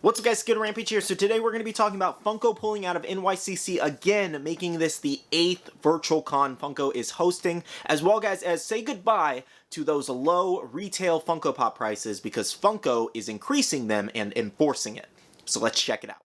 What's up guys, Skittlerampage here. So today we're going to be talking about Funko pulling out of NYCC again, making this the 8th virtual con Funko is hosting, as well guys as say goodbye to those low retail Funko Pop prices because Funko is increasing them and enforcing it. So let's check it out.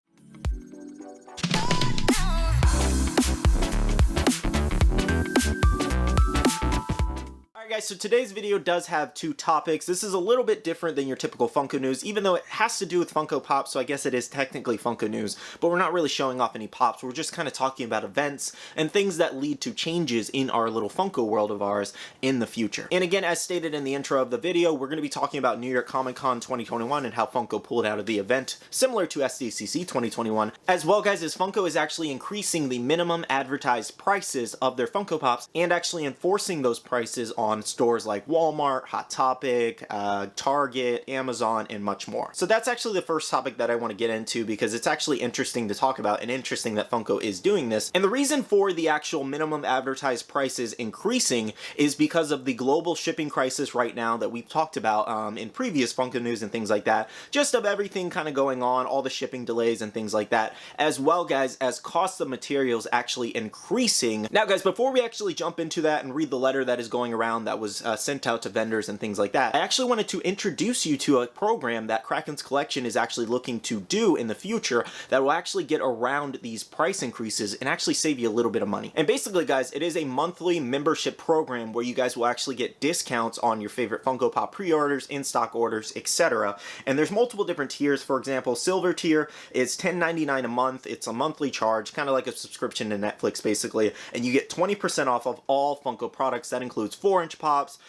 Alright guys, so today's video does have two topics. This is a little bit different than your typical Funko news, even though it has to do with Funko Pop, so I guess it is technically Funko news, but we're not really showing off any pops. We're just kind of talking about events and things that lead to changes in our little Funko world of ours in the future. And again, as stated in the intro of the video, we're going to be talking about New York Comic Con 2021 and how Funko pulled out of the event, similar to SDCC 2021, as well guys as Funko is actually increasing the minimum advertised prices of their Funko Pops and actually enforcing those prices on stores like Walmart, Hot Topic, Target, Amazon, and much more. So that's actually the first topic that I want to get into because it's actually interesting to talk about and interesting that Funko is doing this. And the reason for the actual minimum advertised prices increasing is because of the global shipping crisis right now that we've talked about in previous Funko news and things like that, just of everything kind of going on, all the shipping delays and things like that, as well guys as cost of materials actually increasing. Now guys, before we actually jump into that and read the letter that is going around that was sent out to vendors and things like that, I actually wanted to introduce you to a program that Kraken's Collection is actually looking to do in the future that will actually get around these price increases and actually save you a little bit of money. And basically guys, it is a monthly membership program where you guys will actually get discounts on your favorite Funko Pop pre-orders, in-stock orders, etc. And there's multiple different tiers. For example, silver tier is $10.99 a month. It's a monthly charge, kind of like a subscription to Netflix basically, and you get 20% off of all Funko products. That includes 4-inch pops,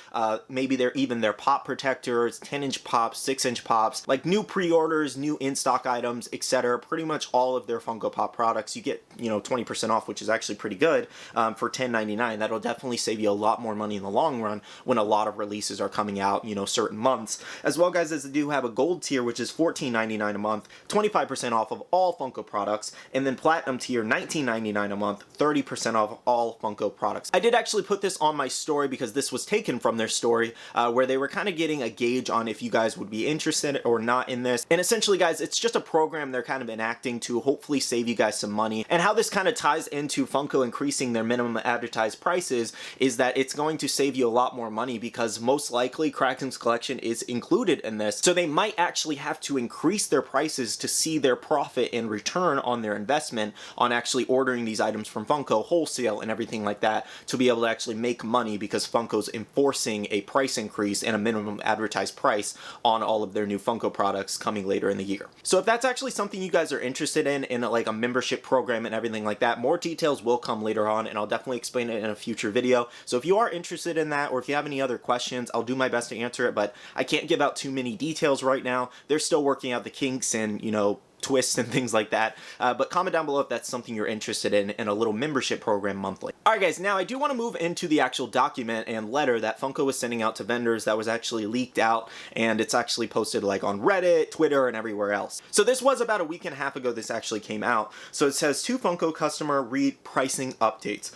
maybe they're even their pop protectors, 10-inch pops, 6-inch pops, like new pre-orders, new in-stock items, etc. Pretty much all of their Funko Pop products you get, 20% off, which is actually pretty good for $10.99. That'll definitely save you a lot more money in the long run when a lot of releases are coming out, certain months. As well guys, as they do have a gold tier, which is $14.99 a month, 25% off of all Funko products, and then platinum tier, $19.99 a month, 30% off all Funko products. I did actually put this on my story because this was taken from their story where they were kind of getting a gauge on if you guys would be interested or not in this. And essentially guys, it's just a program they're kind of enacting to hopefully save you guys some money. And how this kind of ties into Funko increasing their minimum advertised prices is that it's going to save you a lot more money because most likely Kraken's Collection is included in this. So they might actually have to increase their prices to see their profit and return on their investment on actually ordering these items from Funko wholesale and everything like that to be able to actually make money because Funko's enforcing a price increase and a minimum advertised price on all of their new Funko products coming later in the year. So if that's actually something you guys are interested in like a membership program and everything like that, more details will come later on and I'll definitely explain it in a future video. So if you are interested in that or if you have any other questions, I'll do my best to answer it, but I can't give out too many details right now. They're still working out the kinks and, twists and things like that, but comment down below if that's something you're interested in a little membership program monthly. Alright guys, now I do want to move into the actual document and letter that Funko was sending out to vendors that was actually leaked out, and it's actually posted like on Reddit, Twitter, and everywhere else. So this was about a week and a half ago this actually came out. So it says, to Funko customer, read pricing updates.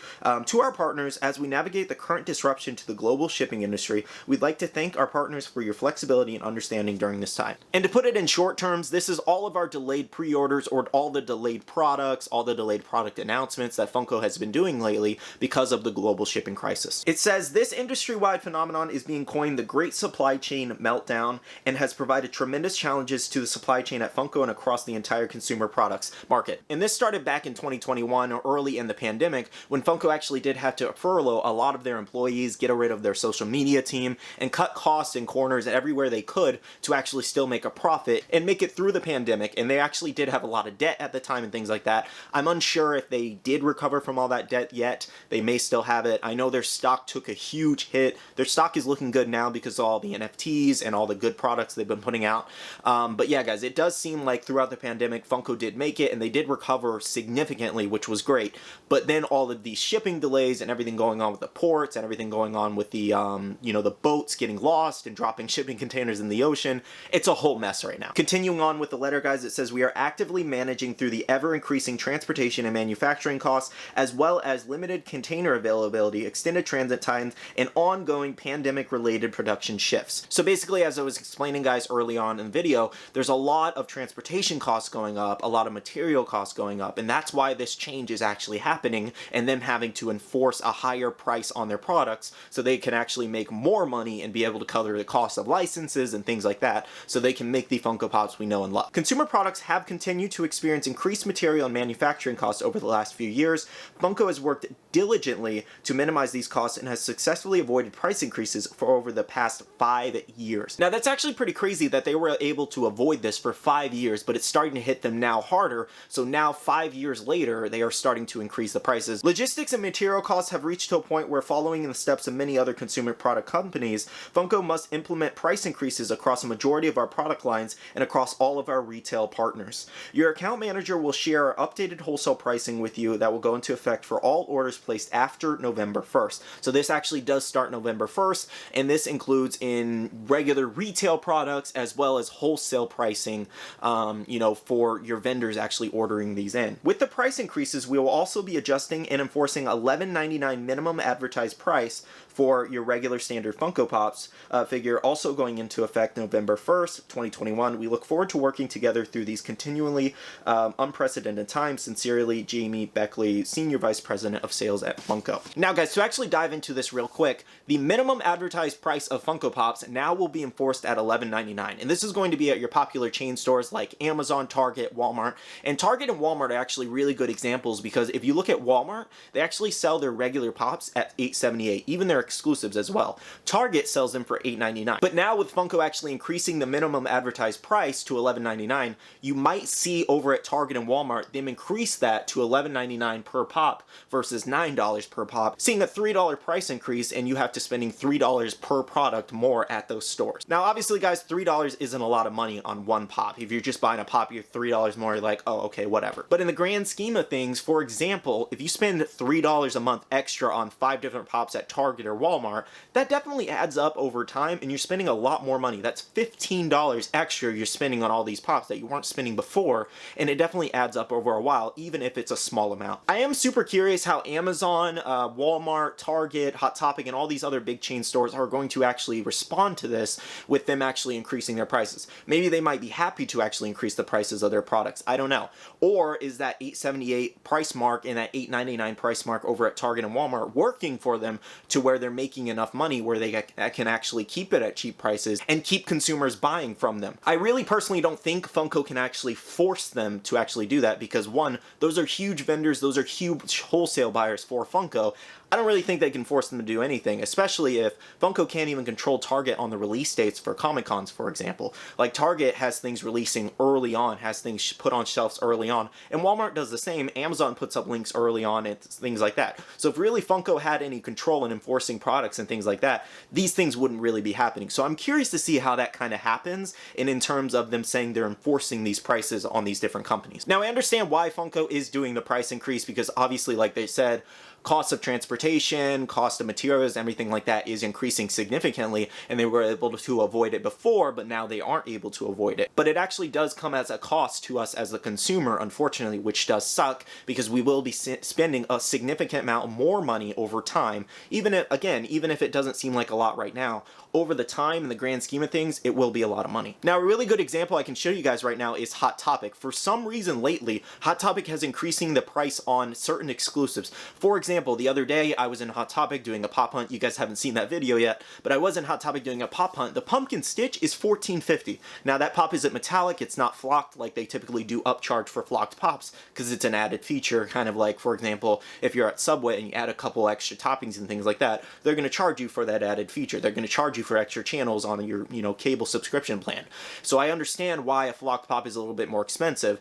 To our partners, as we navigate the current disruption to the global shipping industry, we'd like to thank our partners for your flexibility and understanding during this time. And to put it in short terms, this is all of our delayed pre-orders or all the delayed products, all the delayed product announcements that Funko has been doing lately because of the global shipping crisis. It says, this industry-wide phenomenon is being coined the Great Supply Chain Meltdown and has provided tremendous challenges to the supply chain at Funko and across the entire consumer products market. And this started back in 2021 or early in the pandemic when Funko actually did have to furlough a lot of their employees, get rid of their social media team, and cut costs in corners everywhere they could to actually still make a profit and make it through the pandemic. And they actually did have a lot of debt at the time and things like that. I'm unsure if they did recover from all that debt yet. They may still have it. I know their stock took a huge hit. Their stock is looking good now because of all the NFTs and all the good products they've been putting out. But yeah, guys, it does seem like throughout the pandemic, Funko did make it and they did recover significantly, which was great. But then all of these shipping delays and everything going on with the ports and everything going on with the, the boats getting lost and dropping shipping containers in the ocean, it's a whole mess right now. Continuing on with the letter, guys, it says, we are actively managing through the ever-increasing transportation and manufacturing costs, as well as limited container availability, extended transit times, and ongoing pandemic-related production shifts. So basically, as I was explaining, guys, early on in the video, there's a lot of transportation costs going up, a lot of material costs going up, and that's why this change is actually happening, and them having to enforce a higher price on their products so they can actually make more money and be able to cover the cost of licenses and things like that, so they can make the Funko Pops we know and love. Consumer products have continued to experience increased material and manufacturing costs over the last few years. Funko has worked diligently to minimize these costs and has successfully avoided price increases for over the past 5 years. Now that's actually pretty crazy that they were able to avoid this for 5 years, but it's starting to hit them now harder, so now 5 years later they are starting to increase the prices. Logistics and material costs have reached to a point where, following in the steps of many other consumer product companies, Funko must implement price increases across a majority of our product lines and across all of our retail partners. Your account manager will share our updated wholesale pricing with you that will go into effect for all orders placed after November 1st. So this actually does start November 1st, and this includes in regular retail products as well as wholesale pricing, for your vendors actually ordering these in. With the price increases, we will also be adjusting and enforcing $11.99 minimum advertised price for your regular standard Funko Pops figure, also going into effect November 1st, 2021. We look forward to working together through these continually unprecedented times. Sincerely, Jamie Beckley, Senior Vice President of Sales at Funko. Now guys, to actually dive into this real quick, the minimum advertised price of Funko Pops now will be enforced at $11.99, and this is going to be at your popular chain stores like Amazon, Target, Walmart. And Target and Walmart are actually really good examples, because if you look at Walmart, they actually sell their regular Pops at $8.78, even their exclusives as well. Target sells them for $8.99. But now with Funko actually increasing the minimum advertised price to $11.99, you might see over at Target and Walmart them increase that to $11.99 per pop versus $9 per pop, seeing a $3 price increase, and you have to spending $3 per product more at those stores. Now obviously guys, $3 isn't a lot of money on one pop. If you're just buying a pop, you're $3 more, you're like, oh okay, whatever. But in the grand scheme of things, for example, if you spend $3 a month extra on 5 different pops at Target or Walmart, that definitely adds up over time, and you're spending a lot more money. That's $15 extra you're spending on all these pops that you weren't spending before, and it definitely adds up over a while, even if it's a small amount. I am super curious how Amazon, Walmart, Target, Hot Topic, and all these other big chain stores are going to actually respond to this, with them actually increasing their prices. Maybe they might be happy to actually increase the prices of their products. I don't know. Or is that $8.78 price mark and that $8.99 price mark over at Target and Walmart working for them to where they're making enough money where they can actually keep it at cheap prices and keep consumers buying from them? I really personally don't think Funko can actually force them to actually do that, because one, those are huge vendors, those are huge wholesale buyers for Funko. I don't really think they can force them to do anything, especially if Funko can't even control Target on the release dates for Comic-Cons, for example. Like, Target has things releasing early on, has things put on shelves early on, and Walmart does the same. Amazon puts up links early on and things like that. So if really Funko had any control in enforcing products and things like that, these things wouldn't really be happening. So I'm curious to see how that kind of happens, and in terms of them saying they're enforcing these prices on these different companies. Now, I understand why Funko is doing the price increase, because obviously, like they said, cost of transportation, cost of materials, everything like that is increasing significantly, and they were able to avoid it before, but now they aren't able to avoid it. But it actually does come as a cost to us as the consumer, unfortunately, which does suck, because we will be spending a significant amount more money over time, even if it doesn't seem like a lot right now. Over the time, in the grand scheme of things, it will be a lot of money. Now, a really good example I can show you guys right now is Hot Topic. For some reason lately, Hot Topic has increasing the price on certain exclusives. For example, the other day I was in Hot Topic doing a pop hunt. You guys haven't seen that video yet, but I was in Hot Topic doing a pop hunt. The pumpkin stitch is $14.50. Now that pop isn't metallic, it's not flocked like they typically do upcharge for flocked pops, because it's an added feature, kind of like, for example, if you're at Subway and you add a couple extra toppings and things like that, they're going to charge you for that added feature. They're going to charge you for extra channels on your cable subscription plan. So I understand why a flocked pop is a little bit more expensive,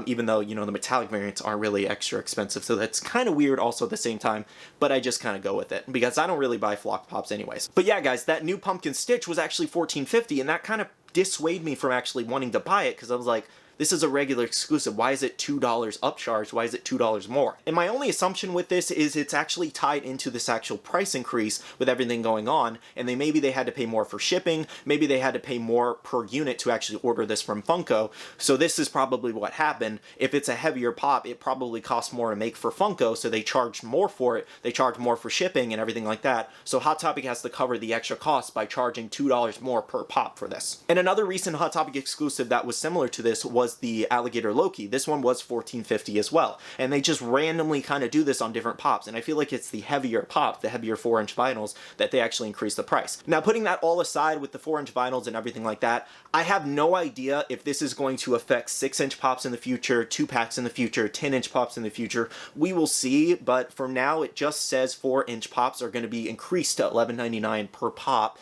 even though the metallic variants aren't really extra expensive. So that's kind of weird also at the same time, but I just kind of go with it because I don't really buy flocked pops anyways. But yeah guys, that new pumpkin stitch was actually $14.50, and that kind of dissuade me from actually wanting to buy it, because I was like, This is a regular exclusive. Why is it $2 upcharged? Why is it $2 more? And my only assumption with this is it's actually tied into this actual price increase with everything going on, and maybe they had to pay more for shipping, maybe they had to pay more per unit to actually order this from Funko. So this is probably what happened. If it's a heavier pop, it probably costs more to make for Funko, so they charge more for it. They charge more for shipping and everything like that. So Hot Topic has to cover the extra costs by charging $2 more per pop for this. And another recent Hot Topic exclusive that was similar to this was the Alligator Loki. This one was $14.50 as well. And they just randomly kind of do this on different pops. And I feel like it's the heavier pop, the heavier 4-inch vinyls, that they actually increase the price. Now, putting that all aside with the 4-inch vinyls and everything like that, I have no idea if this is going to affect 6-inch pops in the future, 2-packs in the future, 10-inch pops in the future. We will see, but for now it just says 4-inch pops are going to be increased to $11.99 per pop.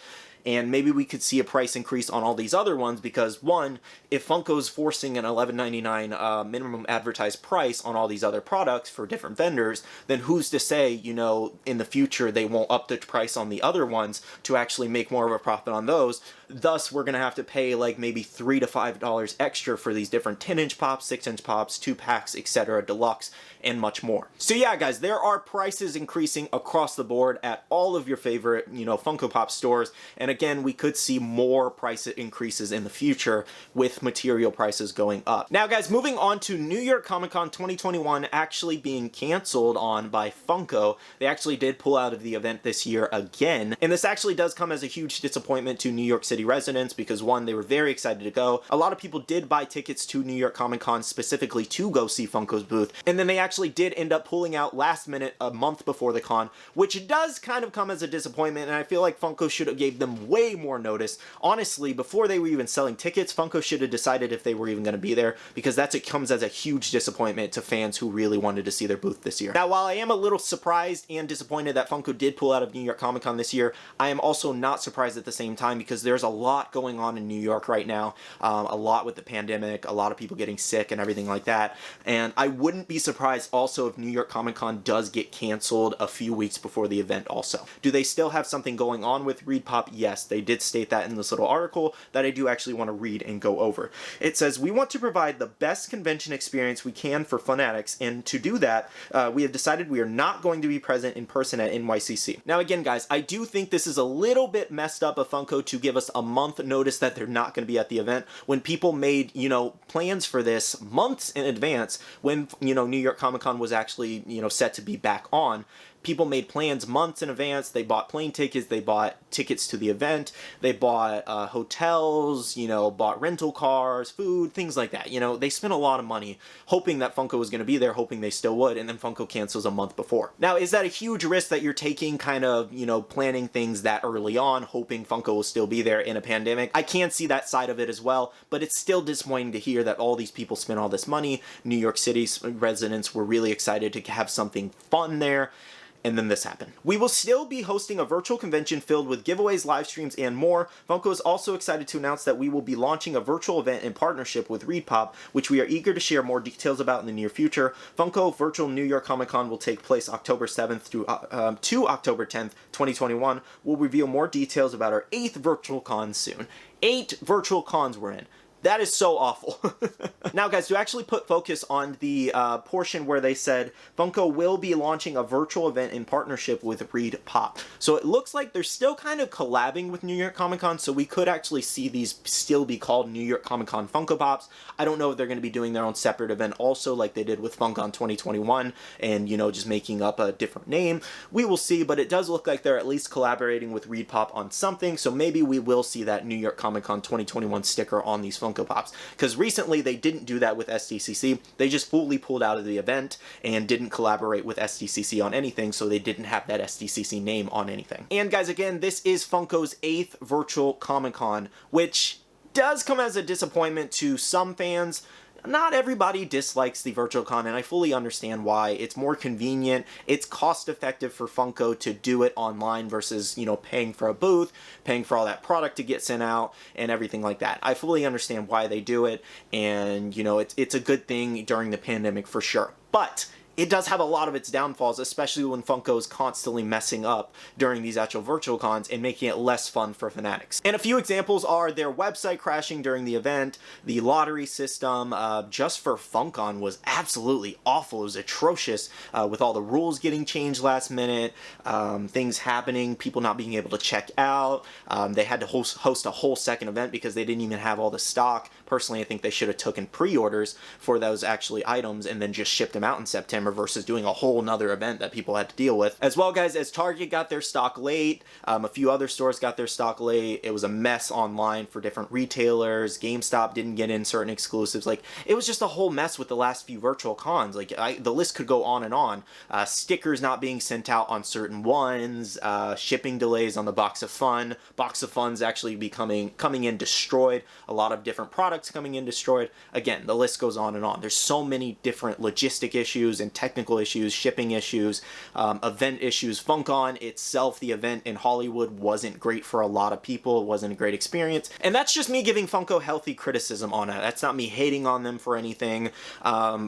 And maybe we could see a price increase on all these other ones because, one, if Funko's forcing an $11.99 minimum advertised price on all these other products for different vendors, then who's to say, you know, in the future they won't up the price on the other ones to actually make more of a profit on those. Thus, we're going to have to pay like maybe $3 to $5 extra for these different 10-inch pops, 6-inch pops, 2-packs, etc., deluxe, and much more. So yeah, guys, there are prices increasing across the board at all of your favorite, you know, Funko Pop stores. And again, we could see more price increases in the future with material prices going up. Now, guys, moving on to New York Comic Con 2021 actually being canceled on by Funko. They actually did pull out of the event this year again. And this actually does come as a huge disappointment to New York City residents because, one, they were very excited to go. A lot of people did buy tickets to New York Comic Con specifically to go see Funko's booth. And then they actually did end up pulling out last minute a month before the con, which does kind of come as a disappointment. And I feel like Funko should have gave them way more notice. Honestly, before they were even selling tickets, Funko should have decided if they were even going to be there, because it comes as a huge disappointment to fans who really wanted to see their booth this year. Now, while I am a little surprised and disappointed that Funko did pull out of New York Comic Con this year, I am also not surprised at the same time because there's a lot going on in New York right now, a lot with the pandemic, a lot of people getting sick and everything like that. And I wouldn't be surprised also if New York Comic Con does get canceled a few weeks before the event also. Do they still have something going on with ReedPop? Yes, they did state that in this little article that I do actually want to read and go over. It says, "We want to provide the best convention experience we can for fanatics, and to do that, we have decided we are not going to be present in person at NYCC." Now again, guys, I do think this is a little bit messed up of Funko to give us a month notice that they're not going to be at the event when people made, you know, plans for this months in advance when, you know, New York Comic Con was actually, you know, set to be back on. People made plans months in advance. They bought plane tickets, they bought tickets to the event, they bought hotels, you know, bought rental cars, food, things like that. You know, they spent a lot of money hoping that Funko was going to be there, hoping they still would, and then Funko cancels a month before. Now, is that a huge risk that you're taking, kind of, you know, planning things that early on, hoping Funko will still be there in a pandemic? I can see that side of it as well, but it's still disappointing to hear that all these people spent all this money. New York City residents were really excited to have something fun there, and then this happened. We will still be hosting a virtual convention filled with giveaways, live streams, and more. Funko is also excited to announce that we will be launching a virtual event in partnership with ReedPop, which we are eager to share more details about in the near future. Funko Virtual New York Comic Con will take place October 7th through to October 10th, 2021. We'll reveal more details about our 8th virtual con soon. 8 virtual cons we're in. That is so awful. Now, guys, to actually put focus on the portion where they said Funko will be launching a virtual event in partnership with ReedPop. So it looks like they're still kind of collabing with New York Comic Con, so we could actually see these still be called New York Comic Con Funko Pops. I don't know if they're going to be doing their own separate event also, like they did with FunCon 2021, and, you know, just making up a different name. We will see, but it does look like they're at least collaborating with ReedPop on something, so maybe we will see that New York Comic Con 2021 sticker on these Funko Pops, because recently they didn't do that with SDCC. They just fully pulled out of the event and didn't collaborate with SDCC on anything, so they didn't have that SDCC name on anything. And guys, again, this is Funko's 8th virtual Comic Con, which does come as a disappointment to some fans. Not everybody dislikes the virtual con, and I fully understand why. It's more convenient, it's cost effective for Funko to do it online versus, you know, paying for a booth, paying for all that product to get sent out, and everything like that. I fully understand why they do it, and, you know, it's a good thing during the pandemic for sure. But it does have a lot of its downfalls, especially when Funko is constantly messing up during these actual virtual cons and making it less fun for fanatics. And a few examples are their website crashing during the event, the lottery system, just for Funkon was absolutely awful. It was atrocious with all the rules getting changed last minute, things happening, people not being able to check out. They had to host a whole second event because they didn't even have all the stock. Personally, I think they should have taken pre-orders for those actually items and then just shipped them out in September versus doing a whole nother event that people had to deal with. As well, guys, as Target got their stock late, a few other stores got their stock late. It was a mess online for different retailers. GameStop didn't get in certain exclusives. Like, it was just a whole mess with the last few virtual cons. Like, the list could go on and on. Stickers not being sent out on certain ones, shipping delays on the Box of Fun. Box of Fun's actually coming in destroyed. A lot of different products coming in destroyed. Again, the list goes on and on. There's so many different logistic issues and technical issues, shipping issues, event issues. Funkon itself, the event in Hollywood, wasn't great for a lot of people. It wasn't a great experience. And that's just me giving Funko healthy criticism on it. That's not me hating on them for anything.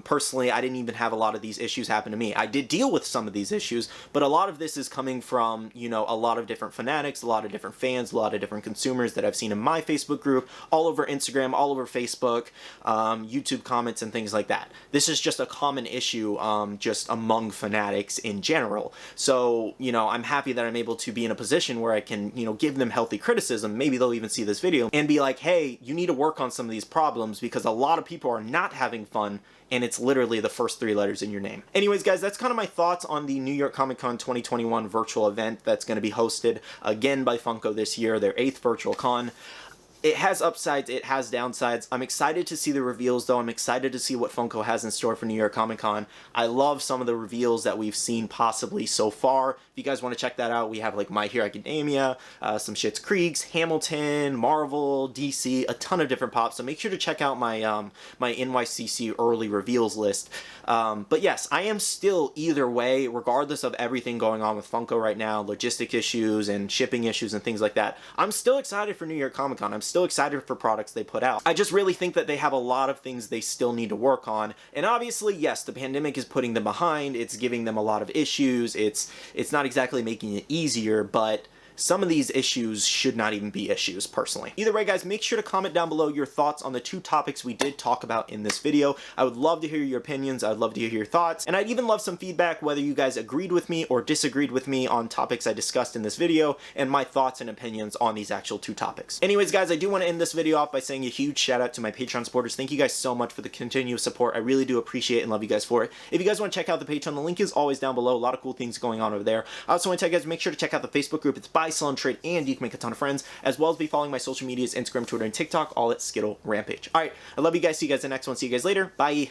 Personally, I didn't even have a lot of these issues happen to me. I did deal with some of these issues, but a lot of this is coming from, you know, a lot of different fanatics, a lot of different fans, a lot of different consumers that I've seen in my Facebook group, all over Instagram, all over Facebook, YouTube comments and things like that. This is just a common issue just among fanatics in general. So, you know, I'm happy that I'm able to be in a position where I can, you know, give them healthy criticism. Maybe they'll even see this video and be like, hey, you need to work on some of these problems because a lot of people are not having fun and it's literally the first 3 letters in your name. Anyways, guys, that's kind of my thoughts on the New York Comic Con 2021 virtual event that's going to be hosted again by Funko this year, their 8th virtual con. It has upsides, it has downsides. I'm excited to see the reveals, though. I'm excited to see what Funko has in store for New York Comic Con. I love some of the reveals that we've seen possibly so far. If you guys want to check that out, we have like My Hero Academia, some Schitt's Creeks, Hamilton, Marvel, DC, a ton of different pops. So make sure to check out my my NYCC early reveals list. But yes, I am still either way, regardless of everything going on with Funko right now, logistic issues and shipping issues and things like that. I'm still excited for New York Comic Con. I'm still excited for products they put out. I just really think that they have a lot of things they still need to work on. And obviously, yes, the pandemic is putting them behind. It's giving them a lot of issues. It's not exactly making it easier, but some of these issues should not even be issues, personally. Either way, guys, make sure to comment down below your thoughts on the 2 topics we did talk about in this video. I would love to hear your opinions. I'd love to hear your thoughts. And I'd even love some feedback, whether you guys agreed with me or disagreed with me on topics I discussed in this video and my thoughts and opinions on these actual 2 topics. Anyways, guys, I do want to end this video off by saying a huge shout out to my Patreon supporters. Thank you guys so much for the continuous support. I really do appreciate and love you guys for it. If you guys want to check out the Patreon, the link is always down below. A lot of cool things going on over there. I also want to tell you guys, make sure to check out the Facebook group. It's Buy, Sell, and Trade, and you can make a ton of friends, as well as be following my social medias, Instagram, Twitter, and TikTok, all at Skittlerampage. Alright, I love you guys. See you guys in the next one. See you guys later. Bye.